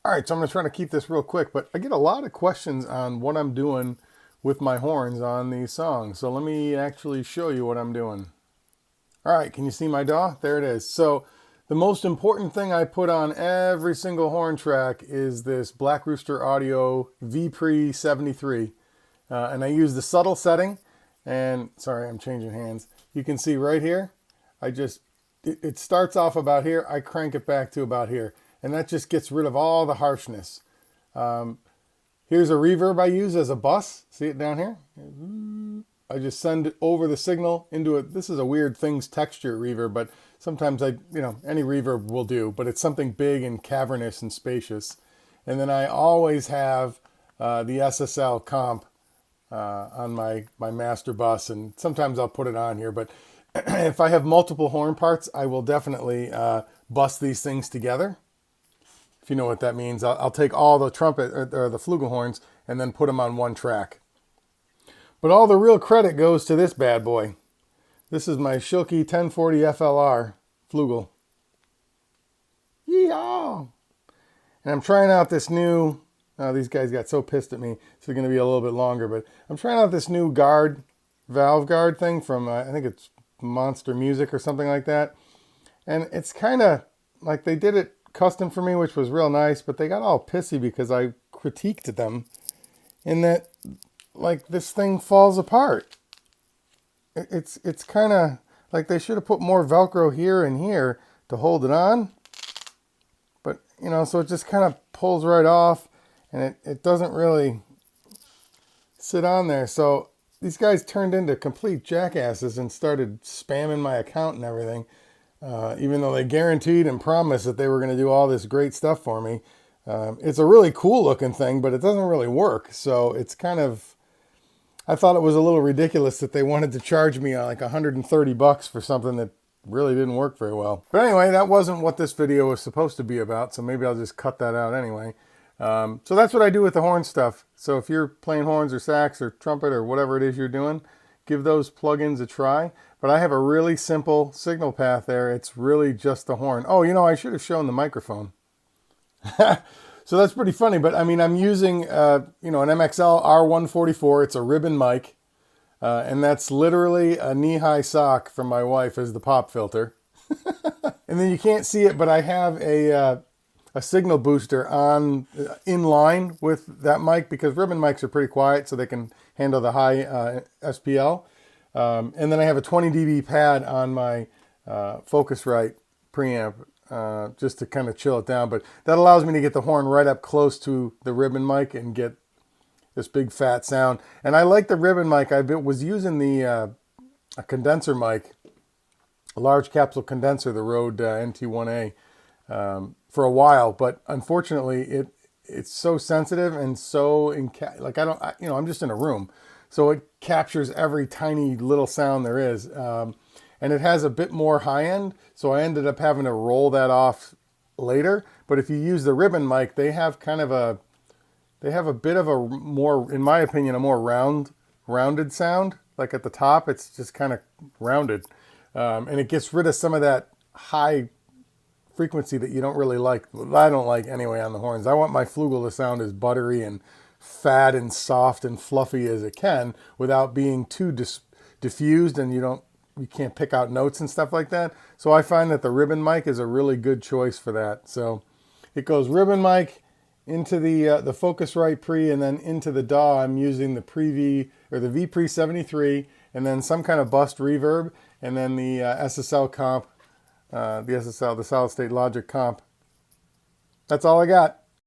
All right, so I'm going to try to keep this real quick, but I get a lot of questions on what I'm doing with my horns on these songs. So let me actually show you what I'm doing. All right, can you see my DAW? There it is. So the most important thing I put on every single horn track is this Black Rooster Audio V-Pre 73. And I use the subtle setting. And sorry, I'm changing hands. You can see right here, it starts off about here. I crank it back to about here. And that just gets rid of all the harshness. Here's a reverb I use as a bus. See it down here? I just send it over the signal into it. This is a weird things texture reverb, but sometimes any reverb will do, but it's something big and cavernous and spacious. And then I always have the SSL comp on my master bus, and sometimes I'll put it on here, but if I have multiple horn parts, I will definitely bus these things together. If you know what that means, I'll take all the trumpet or the flugelhorns and then put them on one track. But all the real credit goes to this bad boy. This is my Schilke 1040 FLR flugel. Yeehaw! And I'm trying out this new, these guys got so pissed at me, so it's going to be a little bit longer, but I'm trying out this new valve guard thing from, I think it's Monster Music or something like that. And it's kind of like they did it custom for me, which was real nice, but they got all pissy because I critiqued them in that, like, this thing falls apart. It's kind of like they should have put more Velcro here and here to hold it on. But, so it just kind of pulls right off, and it doesn't really sit on there. So these guys turned into complete jackasses and started spamming my account and everything. Even though they guaranteed and promised that they were going to do all this great stuff for me. It's a really cool looking thing, but it doesn't really work. So it's kind of, I thought it was a little ridiculous that they wanted to charge me like $130 for something that really didn't work very well. But anyway, that wasn't what this video was supposed to be about, so maybe I'll just cut that out anyway. So that's what I do with the horn stuff. So if you're playing horns or sax or trumpet or whatever it is you're doing, give those plugins a try. But I have a really simple signal path there. It's really just the horn. Oh, I should have shown the microphone. So that's pretty funny. But I mean, I'm using, an MXL R144. It's a ribbon mic. And that's literally a knee-high sock from my wife as the pop filter. And then you can't see it, but I have a signal booster in line with that mic because ribbon mics are pretty quiet, so they can handle the high SPL. And then I have a 20 dB pad on my Focusrite preamp just to kind of chill it down. But that allows me to get the horn right up close to the ribbon mic and get this big fat sound. And I like the ribbon mic. I was using a condenser mic, a large capsule condenser, the Rode NT1A, for a while. But unfortunately, it's so sensitive and so I'm just in a room. So it captures every tiny little sound there is. And it has a bit more high end. So I ended up having to roll that off later. But if you use the ribbon mic, they have a bit of a more, in my opinion, a more rounded sound. Like at the top, it's just kind of rounded. And it gets rid of some of that high frequency that you don't really like. I don't like anyway on the horns. I want my flugel to sound as buttery and fat and soft and fluffy as it can without being too diffused, and you can't pick out notes and stuff like that. So I find that the ribbon mic is a really good choice for that. So it goes ribbon mic into the Focusrite Pre, and then into the DAW I'm using the the V-Pre 73, and then some kind of bust reverb, and then the SSL comp, the solid state logic comp. That's all I got.